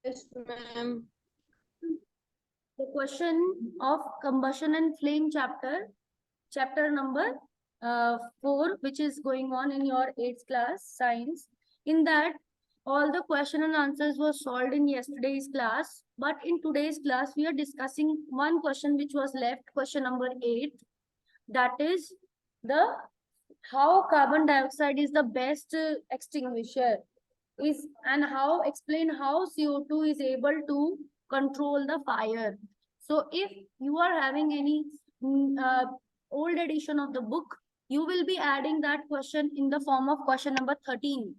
Yes, ma'am. The question of combustion and flame chapter number 4, which is going on in your 8th class science. In that, all the question and answers were solved in yesterday's class, but in today's class we are discussing one question which was left, question number 8, that is the how carbon dioxide is the best extinguisher is, and how explain how CO2 is able to control the fire. So if you are having any old edition of the book, you will be adding that question in the form of question number 13.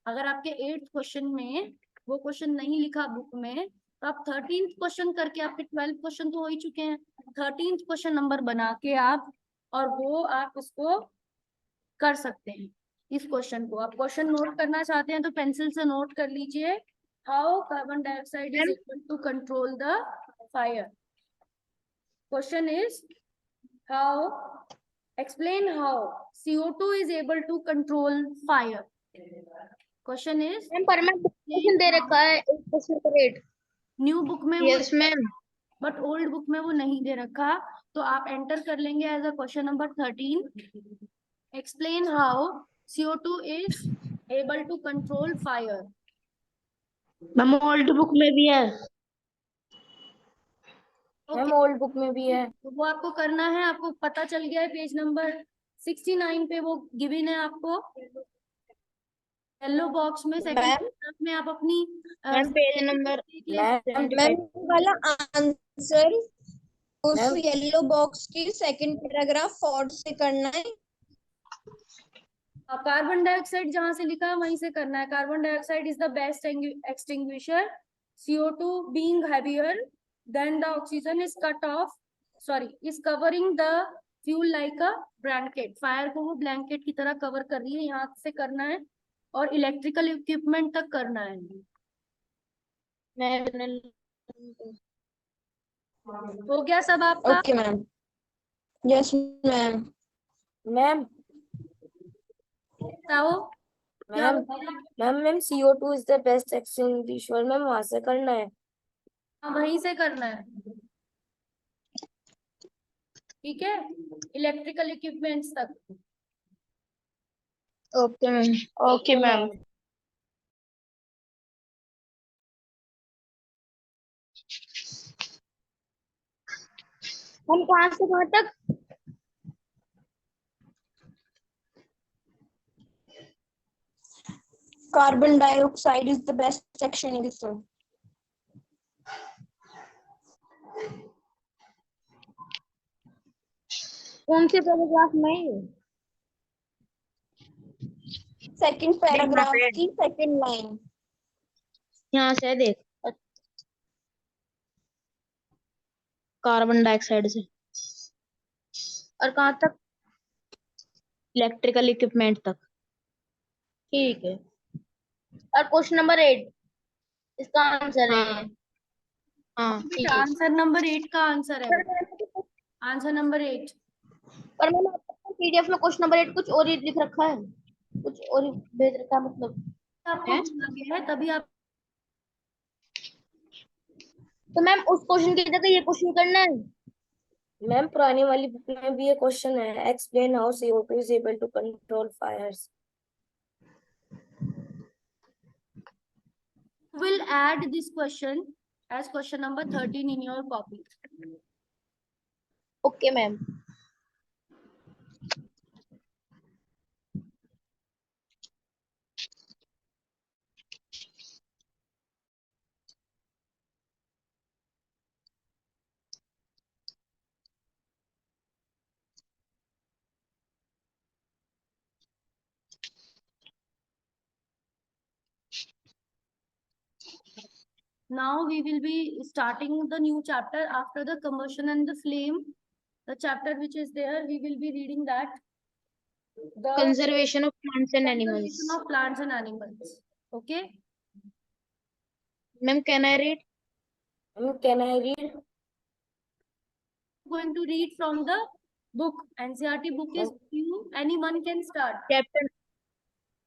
अगर आपके 8th question में वो question नहीं लिखा book में, तो आप 13th question करके आपके 12th क्वेश्चन तो हो ही चुके हैं, 13th क्वेश्चन नंबर बना के आप और वो आप उसको कर सकते हैं। इस क्वेश्चन को आप क्वेश्चन नोट करना चाहते हैं तो पेंसिल से नोट कर लीजिए, how carbon dioxide is able to control the fire. Question is how explain how CO2 is able to control fire. Question is पर मैं क्वेश्चन दे रखा है क्वेश्चन का रेट न्यू बुक में। Yes ma'am. But old book में वो नहीं दे रखा, तो आप एंटर कर लेंगे as a question number 13, explain how CO2 is able to control fire। Ma'am old book में भी है। मैम ओल्ड बुक में भी है, तो वो आपको करना है। आपको पता चल गया है पेज नंबर 69 पे वो गिवन है आपको येलो बॉक्स में, सेकंड में आप अपनी पेज नंबर मैम वाला आंसर उस येलो बॉक्स की सेकंड पैराग्राफ फोर्थ से करना है। कार्बन डाइऑक्साइड जहां से लिखा है वहीं से करना है। Carbon dioxide is the best extinguisher, CO2 being heavier than the oxygen is is covering the fuel like a blanket। Fire को वो ब्लैंकेट की तरह कवर कर रही है, यहाँ से करना है और इलेक्ट्रिकल इक्विपमेंट तक करना है। हो गया सब आपका? Okay ma'am. Yes ma'am. Ma'am बताओ। Ma'am CO2 is the best extinguisher, ma'am वहां से करना है। हाँ वहीं से करना है, ठीक है, इलेक्ट्रिकल इक्विपमेंट्स तक। Okay ma'am. Okay ma'am. हम कहाँ से कहाँ तक? Carbon dioxide is the best extinguisher. कौन से पैराग्राफ में? सेकंड पैराग्राफ की सेकंड लाइन। यहाँ से देख, कार्बन डाइऑक्साइड से और कहाँ तक? इलेक्ट्रिकल इक्विपमेंट तक। ठीक है। और क्वेश्चन नंबर 8 इसका आंसर है। हाँ ठीक है। आंसर नंबर 8 का आंसर है, आंसर नंबर 8। पर मैंने PDF में क्वेश्चन नंबर 8 कुछ और ही लिख रखा है, कुछ और ही भेज रखा है, मतलब आपको लगे है तभी आप। तो मैम उस क्वेश्चन की जगह ये क्वेश्चन करना है। मैम पुरानी वाली बुक में भी ये क्वेश्चन है, explain how CO2 is able to control fires. Will add this question as question number 13 in your copy। Okay ma'am. Now we will be starting the new chapter after the combustion and the flame. The chapter which is there, we will be reading that. The Conservation of plants and animals. conservation of plants and animals. Okay. Ma'am, can I read? Can I read? Going to read from the book. NCERT book is you. Anyone can start. Chapter.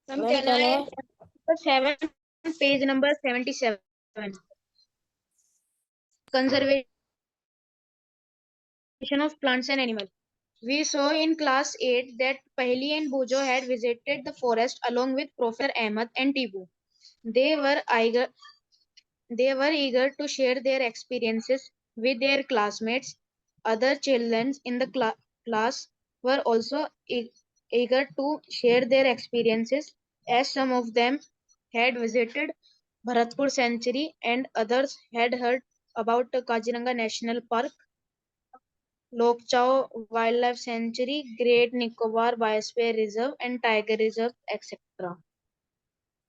Ma'am, can I? Chapter 7, page number 77. conservation of plants and animals. We saw in class 8 that Paheli and Bojo had visited the forest along with Professor Ahmed and Tibu. They were eager to share their experiences with their classmates. Other children in the class were also eager to share their experiences, as some of them had visited Bharatpur Sanctuary and others had heard about the Kaziranga National Park, Lokchau Wildlife Sanctuary, Great Nicobar Biosphere Reserve, and Tiger Reserve, etc.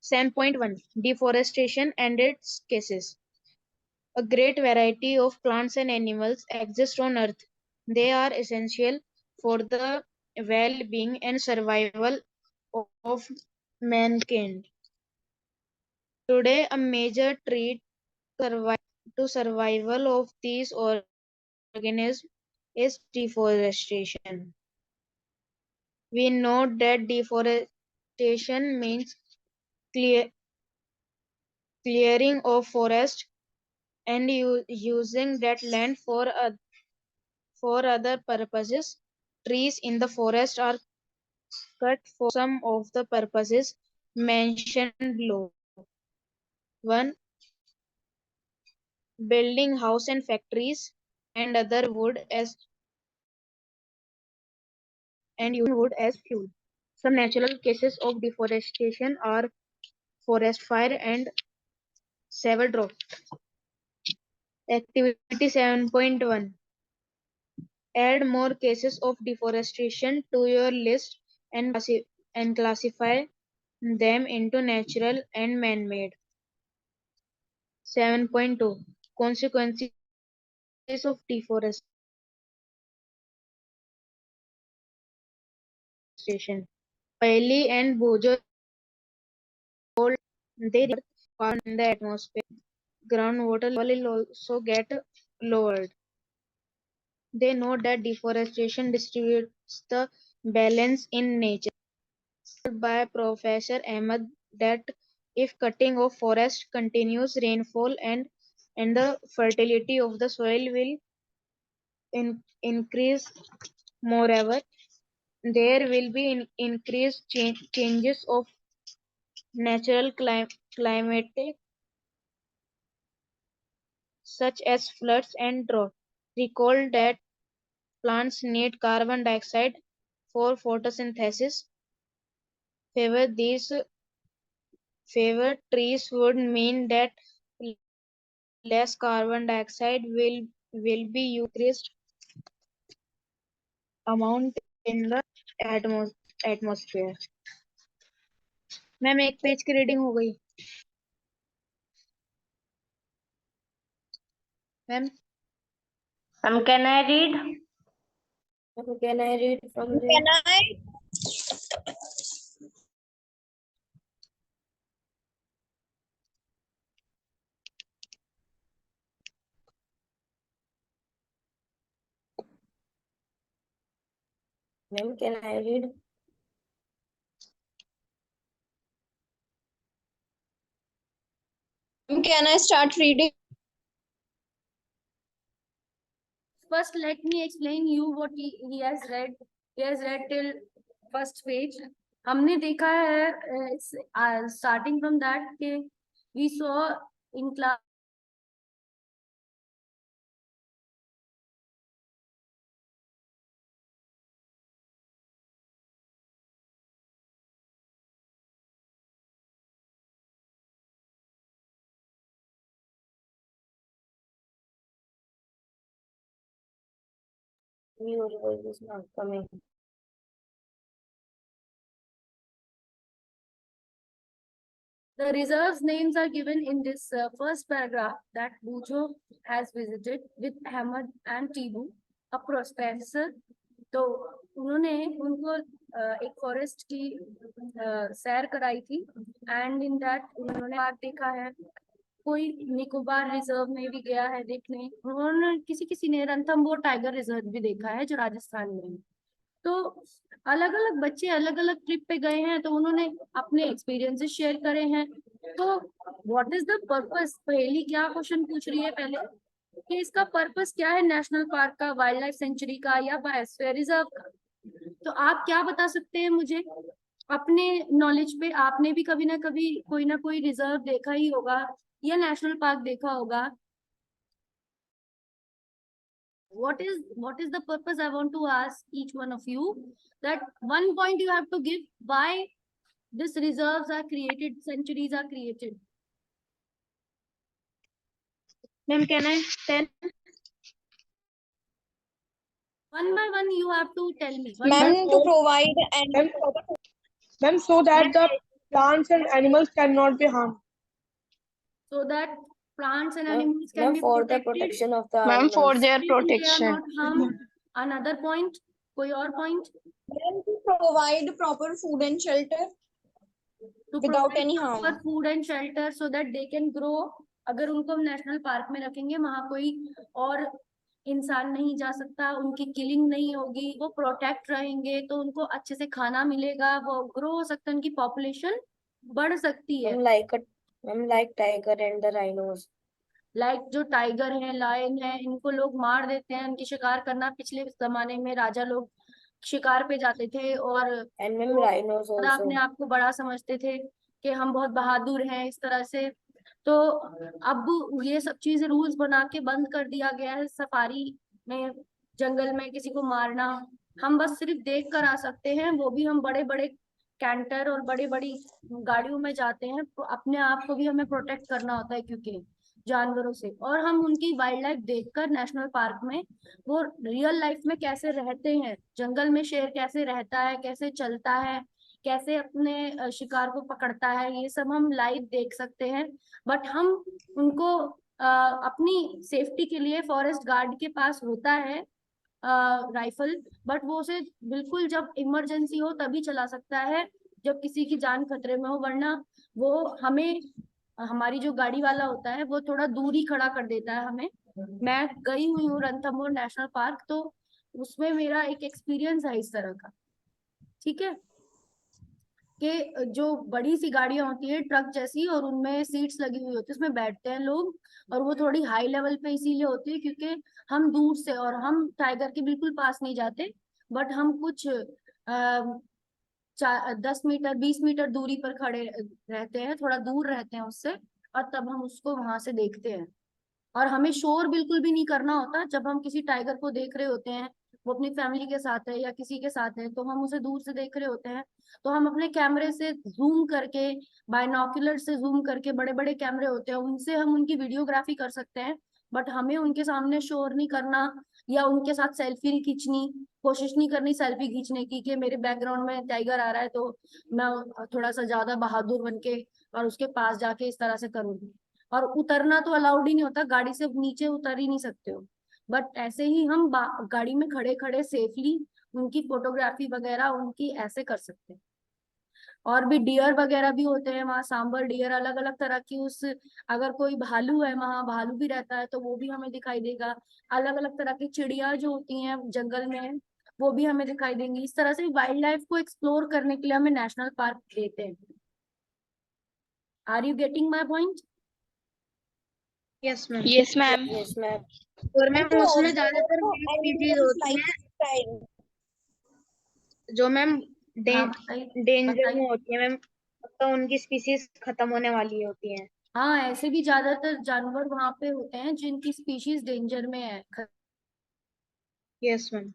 7.1 Deforestation and its cases. A great variety of plants and animals exist on Earth. They are essential for the well-being and survival of mankind. Today, a major threat to survival of these organisms is deforestation. We know that deforestation means clearing of forest and using that land for other purposes. Trees in the forest are cut for some of the purposes mentioned below. 1. Building house and factories and other wood as and using wood as fuel. Some natural cases of deforestation are forest fire and several drop. Activity 7.1. Add more cases of deforestation to your list and classify them into natural and man-made. 7.2 Consequences of deforestation. Paheli and Bojo told they carbon in the atmosphere. Groundwater level will also get lowered. They know that deforestation distributes the balance in nature. By Professor Ahmed that if cutting of forest continues, rainfall and the fertility of the soil will increase. Moreover, there will be increased changes of natural climate such as floods and drought. Recall that plants need carbon dioxide for photosynthesis. Favor trees would mean that less carbon dioxide will be increased amount in the atmosphere. Ma'am एक page की reading हो गई ma'am Can I read? Can I read from there? Can I? Ma'am, can I read? Can I start reading? First, let me explain you what he has read. He has read till first page. हमने देखा है starting from that कि we saw in class Your voice is not coming. the reserves names are given in this first paragraph that Bujo has visited with Ahmed and Tibu, a professor. तो उन्होंने उनको एक forest की सैर कराई थी and in that उन्होंने park देखा है कोई निकोबार रिजर्व में भी गया है देखने उन्होंने किसी ने रणथंभौर टाइगर रिजर्व भी देखा है जो राजस्थान में है तो अलग अलग बच्चे अलग अलग ट्रिप पे गए हैं तो उन्होंने अपने एक्सपीरियंसेस शेयर करे हैं तो व्हाट इज द पर्पस पहली क्या क्वेश्चन पूछ रही है पहले कि इसका पर्पस क्या है नेशनल पार्क का, वाइल्ड लाइफ सेंचुरी का या बायोस्फीयर रिजर्व का। तो आप क्या बता सकते हैं मुझे अपने नॉलेज पे? आपने भी कभी ना कभी कोई ना कोई रिजर्व देखा ही होगा या नेशनल पार्क देखा होगा। what is the purpose? I want to ask each one of you that one point you have to give why these reserves are created, sanctuaries are created. Ma'am कहना है 10. One by one you have to tell me. One by Ma'am, to provide and Ma'am, so that the plants and animals cannot be harmed. so that plants and Ma'am, animals can ma'am, be for the protected. protection of the Ma'am, for animals. their They are protection. not harmed. Another point, कोई और point? Ma'am, to provide proper food and shelter To without provide any proper harm. food and shelter so that they can grow. अगर उनको हम national park में रखेंगे वहां कोई और इंसान नहीं जा सकता, उनकी किलिंग नहीं होगी, वो प्रोटेक्ट रहेंगे तो उनको अच्छे से खाना मिलेगा, वो ग्रो हो सकता है, उनकी पॉपुलेशन बढ़ सकती है। Ma'am, like tiger and the rhinos. Like जो टाइगर है, लायन है, इनको लोग मार देते हैं, उनकी शिकार करना, पिछले जमाने में राजा लोग शिकार पे जाते थे और And ma'am, वो rhinos ज्यादा अपने also. आप को बड़ा समझते थे कि हम बहुत बहादुर हैं इस तरह से। तो अब ये सब चीजें रूल्स बना के बंद कर दिया गया है सफारी में, जंगल में किसी को मारना। हम बस सिर्फ देख कर आ सकते हैं, वो भी हम बड़े बड़े कैंटर और बड़ी बड़ी गाड़ियों में जाते हैं, तो अपने आप को भी हमें प्रोटेक्ट करना होता है क्योंकि जानवरों से। और हम उनकी वाइल्ड लाइफ देखकर नेशनल पार्क में वो रियल लाइफ में कैसे रहते हैं, जंगल में शेर कैसे रहता है, कैसे चलता है, कैसे अपने शिकार को पकड़ता है, ये सब हम लाइव देख सकते हैं। बट हम उनको अपनी सेफ्टी के लिए फॉरेस्ट गार्ड के पास होता है राइफल, बट वो उसे बिल्कुल जब इमरजेंसी हो तभी चला सकता है, जब किसी की जान खतरे में हो, वरना वो हमें, हमारी जो गाड़ी वाला होता है वो थोड़ा दूर ही खड़ा कर देता है हमें। मैं गई हुई हूँ रणथंभौर नेशनल पार्क, तो उसमें मेरा एक एक्सपीरियंस है इस तरह का। ठीक है, कि जो बड़ी सी गाड़ियां होती है ट्रक जैसी और उनमें सीट्स लगी हुई होती है, उसमें बैठते हैं लोग, और वो थोड़ी हाई लेवल पे इसीलिए होती है क्योंकि हम दूर से, और हम टाइगर के बिल्कुल पास नहीं जाते, बट हम कुछ 10 मीटर 20 मीटर दूरी पर खड़े रहते हैं, थोड़ा दूर रहते हैं उससे, और तब हम उसको वहां से देखते हैं। और हमें शोर बिल्कुल भी नहीं करना होता जब हम किसी टाइगर को देख रहे होते हैं, वो अपनी फैमिली के साथ है या किसी के साथ है, तो हम उसे दूर से देख रहे होते हैं, तो हम अपने कैमरे से जूम करके, बायनोक्यूलर से जूम करके, बड़े बड़े कैमरे होते हैं उनसे हम उनकी वीडियोग्राफी कर सकते हैं। बट हमें उनके सामने शोर नहीं करना या उनके साथ सेल्फी नहीं खींचनी, कोशिश नहीं करनी सेल्फी खींचने की कि मेरे बैकग्राउंड में टाइगर आ रहा है तो मैं थोड़ा सा ज्यादा बहादुर बन के और उसके पास जाके इस तरह से करूंगी। और उतरना तो अलाउड ही नहीं होता, गाड़ी से नीचे उतर ही नहीं सकते हो, बट ऐसे ही हम गाड़ी में खड़े खड़े सेफली उनकी फोटोग्राफी वगैरह उनकी ऐसे कर सकते हैं। और भी डियर वगैरह भी होते हैं वहाँ, सांबर डियर, अलग अलग तरह की, उस अगर कोई भालू है वहाँ, भालू भी रहता है तो वो भी हमें दिखाई देगा। अलग अलग तरह की चिड़िया जो होती हैं जंगल में वो भी हमें दिखाई देंगी। इस तरह से वाइल्ड लाइफ को एक्सप्लोर करने के लिए हमें नेशनल पार्क देते हैं। Are you getting my point? Yes, ma'am. Yes, ma'am. Yes, ma'am. और मैम To उसमें observe ज्यादातर the स्पीशीज animals होती like हैं tiger. जो मैम हाँ बताइए डेंजर में बताइए। होती है मैम, तो उनकी स्पीशीज खत्म होने वाली होती हैं। हाँ, ऐसे भी ज्यादातर जानवर वहां पे होते हैं जिनकी स्पीशीज डेंजर में है। Yes ma'am.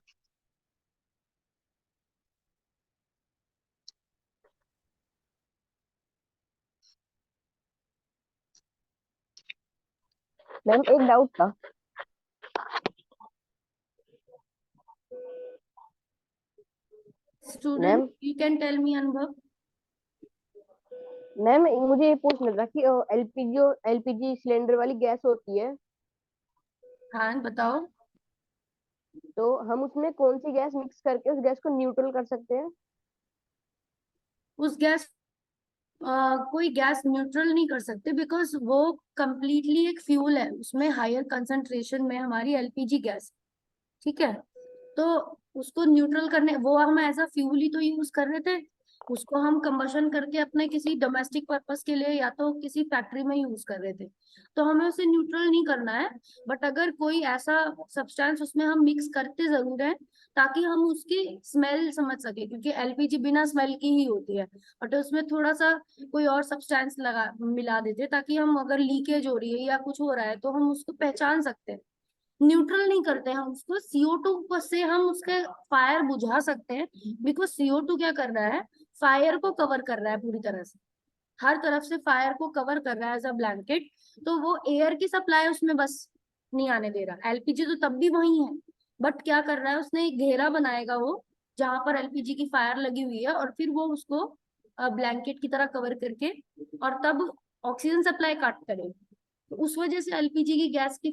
मैम एक डाउट था। Student you can tell me Anubhav. Ma'am मुझे ये पूछना था कि एलपीजी सिलेंडर वाली गैस होती है, हाँ बताओ। तो हम उसमें कौन सी गैस मिक्स करके उस गैस को न्यूट्रल कर सकते हैं? उस गैस कोई गैस न्यूट्रल नहीं कर सकते, बिकॉज वो कंप्लीटली एक फ्यूल है, उसमें हायर कंसंट्रेशन में हमारी एलपीजी गैस। ठीक है, तो उसको न्यूट्रल करने, वो हम एज अ फ्यूल ही तो यूज कर रहे थे, उसको हम कंबशन करके अपने किसी डोमेस्टिक पर्पस के लिए या तो किसी फैक्ट्री में यूज कर रहे थे, तो हमें उसे न्यूट्रल नहीं करना है। बट अगर कोई ऐसा सब्सटेंस उसमें हम मिक्स करते जरूर है ताकि हम उसकी स्मेल समझ सके, क्योंकि एलपीजी बिना स्मेल की ही होती है, बट उसमें थोड़ा सा कोई और सब्सटेंस लगा मिला देते ताकि हम अगर लीकेज हो रही है या कुछ हो रहा है तो हम उसको पहचान सकते हैं। न्यूट्रल नहीं करते हैं उसको, CO2 से हम उसके फायर बुझा सकते हैं, बिकॉज CO2 क्या कर रहा है, फायर को कवर कर रहा है पूरी तरह से, हर तरफ से फायर को कवर कर रहा है एज अ ब्लैंकेट। तो वो एयर की सप्लाई उसमें बस नहीं आने दे रहा। एलपीजी तो तब भी वही है, बट क्या कर रहा है, उसने एक घेरा बनाएगा वो जहां पर एलपीजी की फायर लगी हुई है, और फिर वो उसको ब्लैंकेट की तरह कवर करके और तब ऑक्सीजन सप्लाई कट करे। तो उस वजह से एलपीजी की गैस की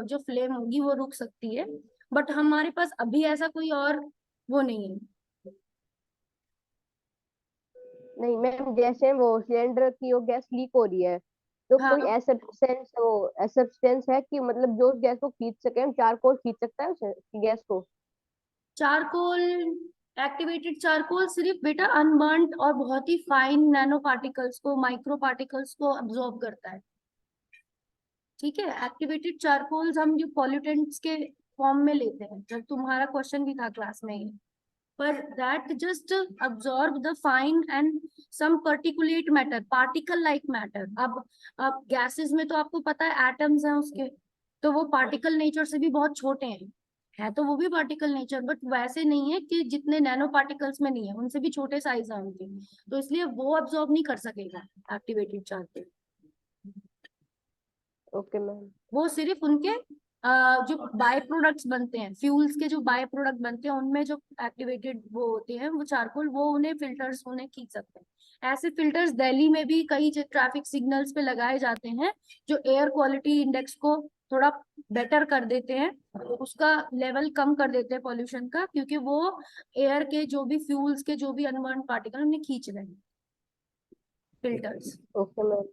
जो फ्लेम होगी वो रुक सकती है, बट हमारे पास अभी ऐसा कोई और वो नहीं है। नहीं मैम, जैसे वो सिलेंडर की वो गैस लीक हो रही है, तो हाँ, कोई ऐसा सब्सटेंस है कि मतलब जो उस गैस को खींच सके, हम चारकोल खींच सकता है उस गैस को? चारकोल, एक्टिवेटेड चारकोल सिर्फ बेटा अनबर्न्ड और बहुत ही फाइन नैनो पार्टिकल्स को, माइक्रो पार्टिकल्स को अब्सॉर्ब करता है। ठीक है, एक्टिवेटेड चारकोल्स हम जो पॉल्यूटेंट्स के फॉर्म में लेते हैं, जब तुम्हारा क्वेश्चन भी था क्लास में ही, पर that just absorb the fine and some particulate matter, particle like matter। अब गैसेस में तो आपको पता है एटम्स हैं उसके, तो वो पार्टिकल नेचर से भी बहुत छोटे हैं, है तो वो भी पार्टिकल नेचर, बट वैसे नहीं है कि जितने नैनो पार्टिकल्स में नहीं है, उनसे भी छोटे साइज है उनके, तो इसलिए वो अब्सॉर्ब नहीं कर सकेगा एक्टिवेटेड चार्ज। Okay ma'am. वो सिर्फ उनके जो बाय प्रोडक्ट्स बनते हैं, फ्यूल्स के जो बाय प्रोडक्ट बनते हैं, उनमें जो एक्टिवेटेड वो होते हैं वो चारकोल, वो उन्हें फिल्टर्स उन्हें खींच सकते हैं। ऐसे फिल्टर्स दिल्ली में भी कई ट्रैफिक सिग्नल्स पे लगाए जाते हैं जो एयर क्वालिटी इंडेक्स को थोड़ा बेटर कर देते हैं, उसका लेवल कम कर देते हैं पॉल्यूशन का, क्योंकि वो एयर के जो भी फ्यूल्स के जो भी अनबर्न पार्टिकल उन्हें खींच रहे हैं filters. Okay ma'am.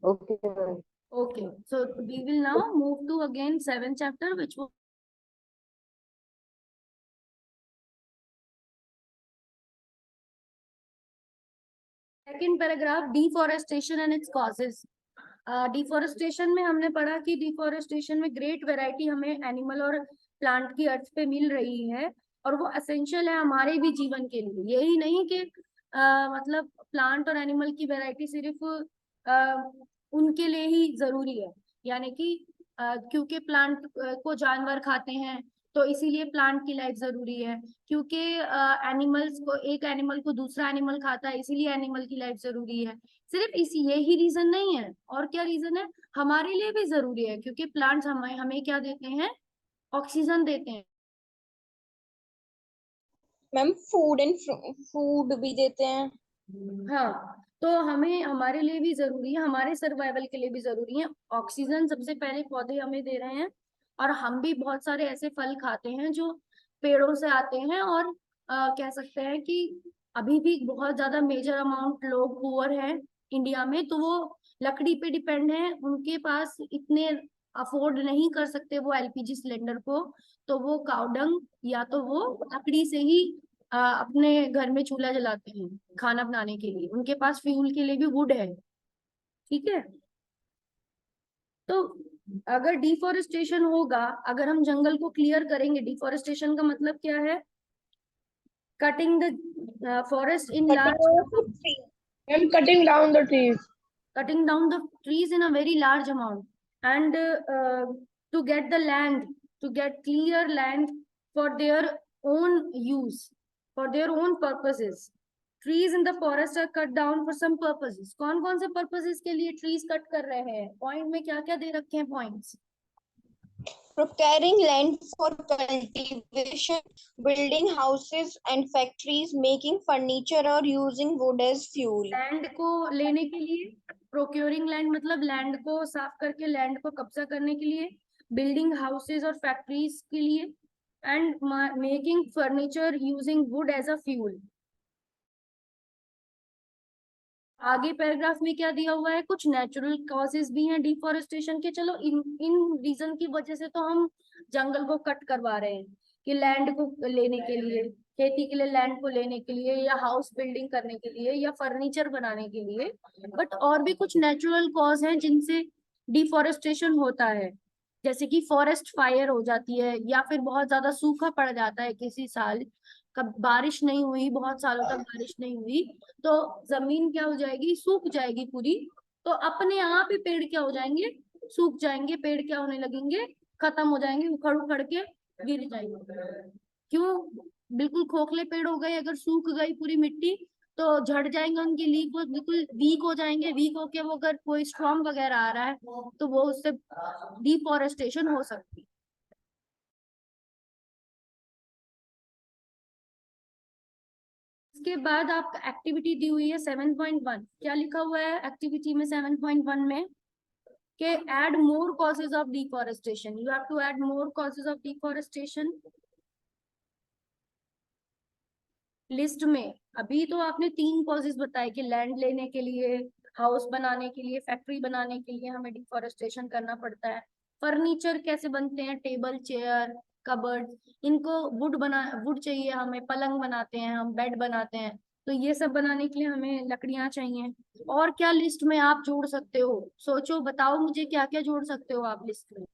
Okay ma'am. Okay, so we will now move to again 7th chapter, which will second paragraph, deforestation and its causes। Deforestation में हमने पढ़ा कि डिफोरेस्टेशन में ग्रेट वैरायटी हमें एनिमल और प्लांट की अर्थ पे मिल रही है, और वो एसेंशियल है हमारे भी जीवन के लिए। यही नहीं कि मतलब प्लांट और एनिमल की वैरायटी सिर्फ उनके लिए ही जरूरी है, यानी कि क्योंकि प्लांट को जानवर खाते हैं तो इसीलिए प्लांट की लाइफ जरूरी है, क्योंकि एनिमल्स को, एक एनिमल को दूसरा एनिमल खाता है इसीलिए एनिमल की लाइफ जरूरी है। सिर्फ इसी यही रीजन नहीं है, और क्या रीजन है, हमारे लिए भी जरूरी है, क्योंकि प्लांट्स हमें हमें क्या देते हैं, ऑक्सीजन देते हैं। मैम फूड भी देते हैं। हाँ, तो हमें हमारे लिए भी जरूरी है, हमारे सर्वाइवल के लिए भी जरूरी है। ऑक्सीजन सबसे पहले पौधे हमें दे रहे हैं, और हम भी बहुत सारे ऐसे फल खाते हैं जो पेड़ों से आते हैं, और कह सकते हैं कि अभी भी बहुत ज्यादा मेजर अमाउंट लोग पुअर हैं इंडिया में, तो वो लकड़ी पे डिपेंड है, उनके पास इतने अफोर्ड नहीं कर सकते वो एलपीजी सिलेंडर को, तो वो काउडंग या तो वो लकड़ी से ही अपने घर में चूल्हा जलाते हैं खाना बनाने के लिए, उनके पास फ्यूल के लिए भी वुड है। ठीक है, तो अगर डिफोरेस्टेशन होगा, अगर हम जंगल को क्लियर करेंगे, डिफोरेस्टेशन का मतलब क्या है, cutting the forest in large, I'm cutting down the trees. cutting down the trees in a very large amount, and to get the land, to get clear land for their own use, for their own purposes। trees in the forest are cut down for some purposes। कौन कौन से purposes के लिए trees cut कर रहे हैं, point में क्या क्या दे रखे हैं points। Procuring land for cultivation, building houses and factories, making furniture or using wood as fuel। Land को लेने के लिए, प्रोक्योरिंग लैंड मतलब लैंड को साफ करके लैंड को कब्जा करने के लिए, बिल्डिंग हाउसेज और फैक्ट्रीज के लिए, and making furniture using wood as a fuel. आगे पैराग्राफ में क्या दिया हुआ है, कुछ नेचुरल कॉजेज भी हैं डिफोरेस्टेशन के। चलो इन रीजन की वजह से तो हम जंगल को कट करवा रहे हैं कि लैंड को लेने के लिए, खेती के लिए लैंड को लेने के लिए, या हाउस बिल्डिंग करने के लिए, या फर्नीचर बनाने के लिए। बट और भी कुछ नेचुरल कॉज हैं जिनसे डिफोरेस्टेशन होता है, जैसे कि फॉरेस्ट फायर हो जाती है, या फिर बहुत ज्यादा सूखा पड़ जाता है किसी साल, कब बारिश नहीं हुई, बहुत सालों तक बारिश नहीं हुई, तो जमीन क्या हो जाएगी, सूख जाएगी पूरी। तो अपने आप ही पेड़ क्या हो जाएंगे, सूख जाएंगे, पेड़ क्या होने लगेंगे, खत्म हो जाएंगे, उखड़ उखड़ के गिर जाएंगे। क्यों? बिल्कुल खोखले पेड़ हो गए, अगर सूख गई पूरी मिट्टी तो झड़ जाएंगे, उनकी लीफ वो बिल्कुल वीक हो जाएंगे, वीक होके वो अगर कोई स्ट्रॉम वगैरह आ रहा है तो वो उससे डिफोरेस्टेशन हो सकती है। इसके बाद आपका एक्टिविटी दी हुई है 7.1। क्या लिखा हुआ है एक्टिविटी में 7.1 में? के add more causes of deforestation. You have to add more causes of deforestation. List में अभी तो आपने 3 कॉजेज बताए कि लैंड लेने के लिए, हाउस बनाने के लिए, फैक्ट्री बनाने के लिए हमें डिफोरेस्टेशन करना पड़ता है। फर्नीचर कैसे बनते हैं, टेबल, चेयर, कबर्ड, इनको वुड चाहिए हमें, पलंग बनाते हैं हम, बेड बनाते हैं, तो ये सब बनाने के लिए हमें लकड़ियां चाहिए। और क्या लिस्ट में आप जोड़ सकते हो? सोचो, बताओ मुझे क्या क्या जोड़ सकते हो आप लिस्ट में।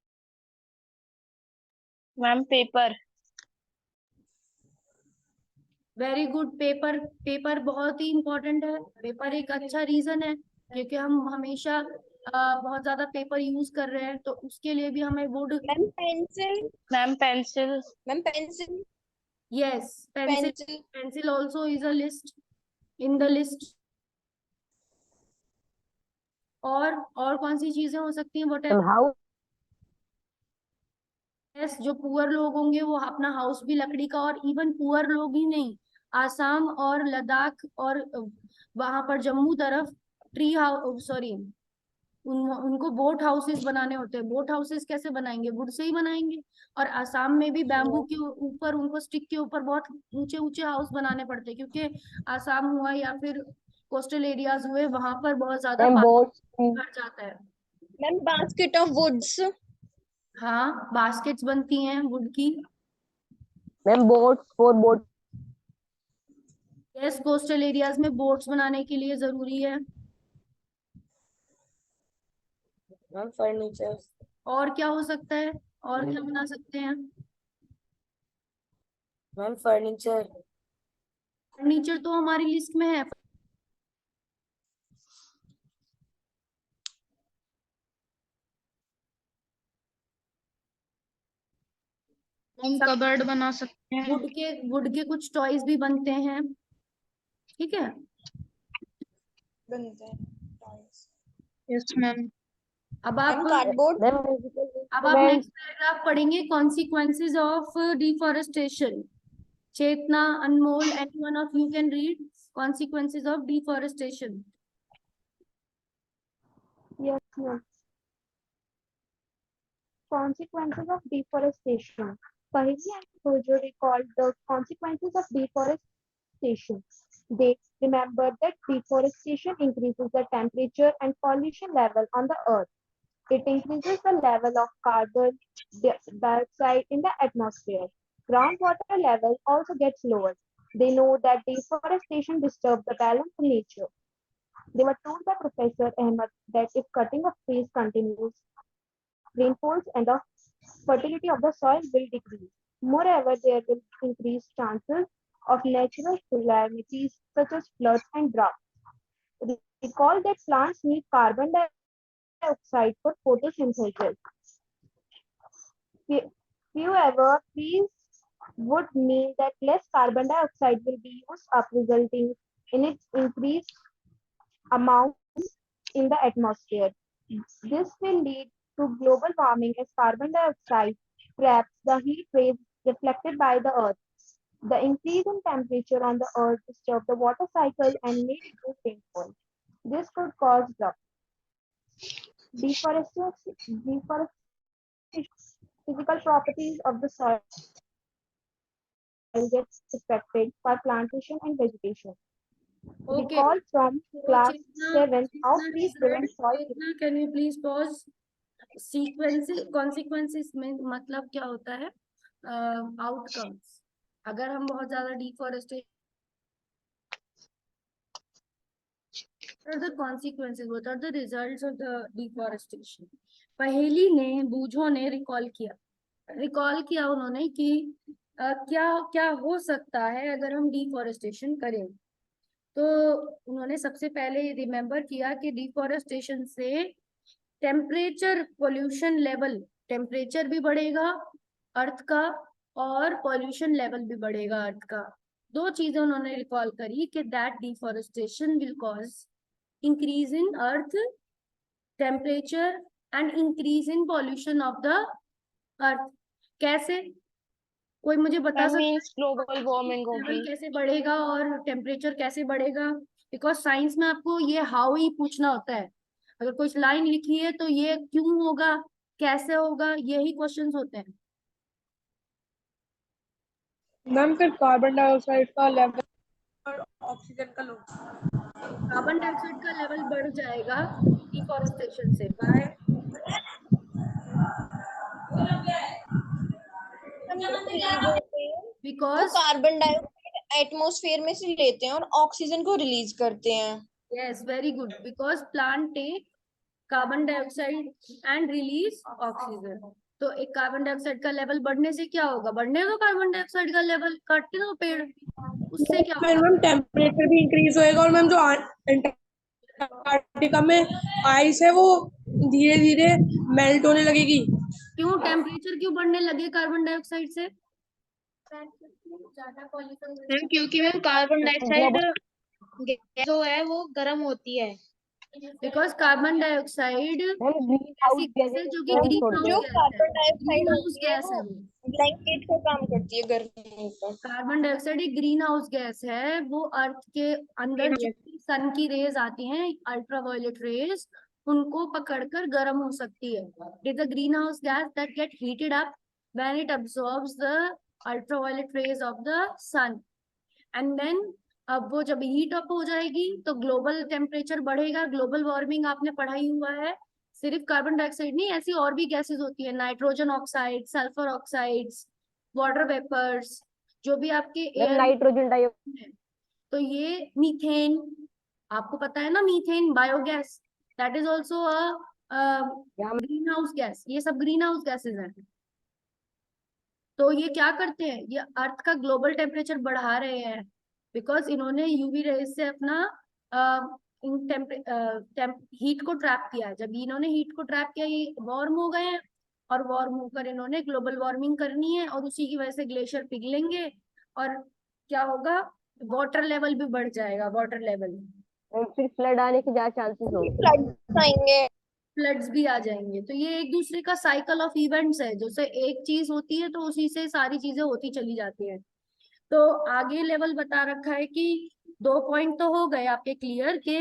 Ma'am paper. Very good. Paper, paper बहुत ही इम्पोर्टेंट है। पेपर एक अच्छा रीजन है क्योंकि हम हमेशा बहुत ज्यादा पेपर यूज कर रहे हैं, तो उसके लिए भी हमें would. Ma'am pencil. Ma'am pencil. Ma'am pencil. Yes, pencil. Pencil. Pencil also is a list, in the list. और कौन सी चीजें हो सकती हैं? What house. यस, जो पुअर लोग होंगे वो अपना हाउस भी लकड़ी का, और इवन पुअर लोग ही नहीं, आसाम और लद्दाख और वहां पर जम्मू तरफ ट्री हाउस, सॉरी, उनको बोट हाउसेस बनाने होते हैं। बोट हाउसेस कैसे बनाएंगे? वुड से ही बनाएंगे। और आसाम में भी बैम्बू के ऊपर, उनको स्टिक के ऊपर बहुत ऊंचे ऊंचे हाउस बनाने पड़ते हैं, क्योंकि आसाम हुआ या फिर कोस्टल एरियाज हुए, वहां पर बहुत ज्यादा मैम पानी बोट्स। भर जाता है। Ma'am basket of woods. हाँ, बास्केट्स बनती हैं वुड की। Ma'am boats, for boat. Yes, coastal areas में बोट्स बनाने के लिए जरूरी है। Ma'am furniture. और क्या हो सकता है? और क्या बना सकते हैं? Ma'am furniture. फर्नीचर तो हमारी लिस्ट में है। हम कबर्ड बना सकते हैं। वुड के कुछ टॉयज भी बनते हैं, ठीक है। बनते हैं। Yes ma'am. अब मैम आप कार्डबोर्ड। मैम अब आप नेक्स्ट पैराग्राफ पढ़ेंगे, consequences of deforestation. Chetna, Anmol, anyone of you can read consequences of deforestation. Yes, ma'am. Consequences of deforestation. Paheli and Hojo recalled the consequences of deforestation. They remembered that deforestation increases the temperature and pollution level on the earth. It increases the level of carbon dioxide in the atmosphere. Groundwater level also gets lower. They know that deforestation disturbs the balance in nature. They were told by Professor Ahmed that if cutting of trees continues, rainfalls and the fertility of the soil will decrease. Moreover, there will increase chances of natural calamities such as floods and droughts. Recall that plants need carbon dioxide for photosynthesis. Fewer trees would mean that less carbon dioxide will be used up, resulting in its increased amount in the atmosphere. This will lead to global warming as carbon dioxide traps the heat waves reflected by the earth. The increase in temperature on the earth disturbs the water cycle and may reduce rainfall. This could cause drought. Deforestation, physical properties of the soil get affected by plantation and vegetation. Okay. Recall from class 7 how Chitna trees is prevent ready. soil. Chitna, can you please pause? Sequences, consequences में मतलब क्या होता है? Outcomes. अगर हम बहुत ज्यादा deforestation, what are the consequences, what are the results of the deforestation? पहेली ने, बूझों ने रिकॉल किया उन्होंने कि क्या क्या हो सकता है अगर हम डिफॉरेस्टेशन करें। तो उन्होंने सबसे पहले रिमेम्बर किया कि डिफॉरेस्टेशन से टेम्परेचर पोल्यूशन लेवल, टेम्परेचर भी बढ़ेगा अर्थ का और पोल्यूशन लेवल भी बढ़ेगा अर्थ का। दो चीजें उन्होंने रिकॉल करी कि that deforestation will cause increase in earth temperature and increase in pollution of the earth। कैसे, कोई मुझे बता सकता है ग्लोबल वार्मिंग होगी। लेवल कैसे बढ़ेगा और टेम्परेचर कैसे बढ़ेगा? बिकॉज साइंस में आपको ये हाउ ही पूछना होता है। अगर कोई लाइन लिखी है तो ये क्यों होगा, कैसे होगा, यही क्वेश्चंस होते हैं। मैम फिर कार्बन डाइऑक्साइड का लेवल और ऑक्सीजन का कार्बन डाइऑक्साइड का लेवल बढ़ जाएगा डिफॉरेस्टेशन से। बाय वो बिकॉज कार्बन डाइऑक्साइड एटमॉस्फेयर में से लेते हैं और ऑक्सीजन को रिलीज करते हैं। yes very good because plant take carbon dioxide and release oxygen। तो एक कार्बन डाइऑक्साइड का लेवल बढ़ने से क्या होगा, बढ़ने दो कार्बन डाइऑक्साइड का लेवल, काटने दो पेड़, उससे क्या होगा? मैम टेम्परेचर भी इंक्रीज होएगा और मैम जो अंटार्कटिका में आइस है वो धीरे धीरे मेल्ट होने लगेगी। क्यों टेम्परेचर क्यों बढ़ने लगे कार्बन डाइऑक्साइड से? मैम क्योंकि मैम कार्बन डाइऑक्साइड गैस जो है वो गर्म होती है। Because carbon dioxide ma'am green house ऐसी गैस है जो कि गैस ग्रीन छोड़ती जो हाउस है। गैस है, कार्बन डाइऑक्साइड ग्रीन हाउस होती है गैस है वो वो। ब्लैंकेट का काम करती है गर्मी का। कार्बन डाइऑक्साइड एक ग्रीन हाउस गैस है, वो अर्थ के अंदर जितनी सन की रेज आती हैं, अल्ट्रावायलेट रेज, उनको पकड़कर गर्म हो सकती है। It is a green house gas that get heated up when it absorbs the ultraviolet rays of the sun and then अब वो जब हीट अप हो जाएगी तो ग्लोबल टेम्परेचर बढ़ेगा। ग्लोबल वार्मिंग आपने पढ़ाई हुआ है, सिर्फ कार्बन डाइऑक्साइड नहीं, ऐसी और भी गैसेस होती है, nitrogen oxide, sulphur oxides, water vapours, जो भी आपके मैम एयर नाइट्रोजन डाइऑक्साइड है। तो ये मीथेन, आपको पता है ना, methane biogas, that is also green house gas. ये सब ग्रीन हाउस गैसेज हैं। तो ये क्या करते हैं, ये अर्थ का ग्लोबल टेम्परेचर बढ़ा रहे हैं बिकॉज इन्होंने यूवी रेज से अपना हीट को ट्रैप किया है। जब इन्होंने हीट को ट्रैप किया, ये वार्म हो गए हैं और वार्म होकर इन्होंने ग्लोबल वार्मिंग करनी है और उसी की वजह से ग्लेशियर पिघलेंगे और क्या होगा, वाटर लेवल भी बढ़ जाएगा, वाटर लेवल, फिर फ्लड आने के ज्यादा चांसेस होंगे। फ्लड्स आएंगे, फ्लड्स भी आ जाएंगे। तो ये एक दूसरे का साइकिल ऑफ इवेंट्स है, जैसे एक चीज होती है तो उसी से सारी चीजें होती चली जाती है। तो आगे लेवल बता रखा है कि 2 पॉइंट तो हो गए आपके क्लियर के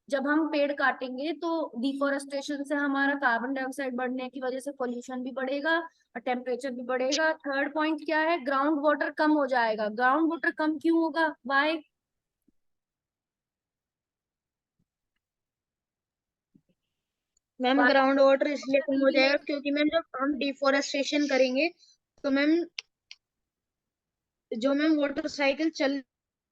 जब हम पेड़ काटेंगे तो डिफोरेस्टेशन से हमारा कार्बन डाइऑक्साइड बढ़ने की वजह से पोल्यूशन भी बढ़ेगा और टेम्परेचर भी बढ़ेगा। थर्ड पॉइंट क्या है, ग्राउंड वाटर कम हो जाएगा। ग्राउंड वाटर कम क्यों होगा, वाई? मैम ग्राउंड वाटर इसलिए कम हो जाएगा क्योंकि मैम जब हम डिफोरेस्टेशन करेंगे तो मैम जो मैम वाटर साइकिल चल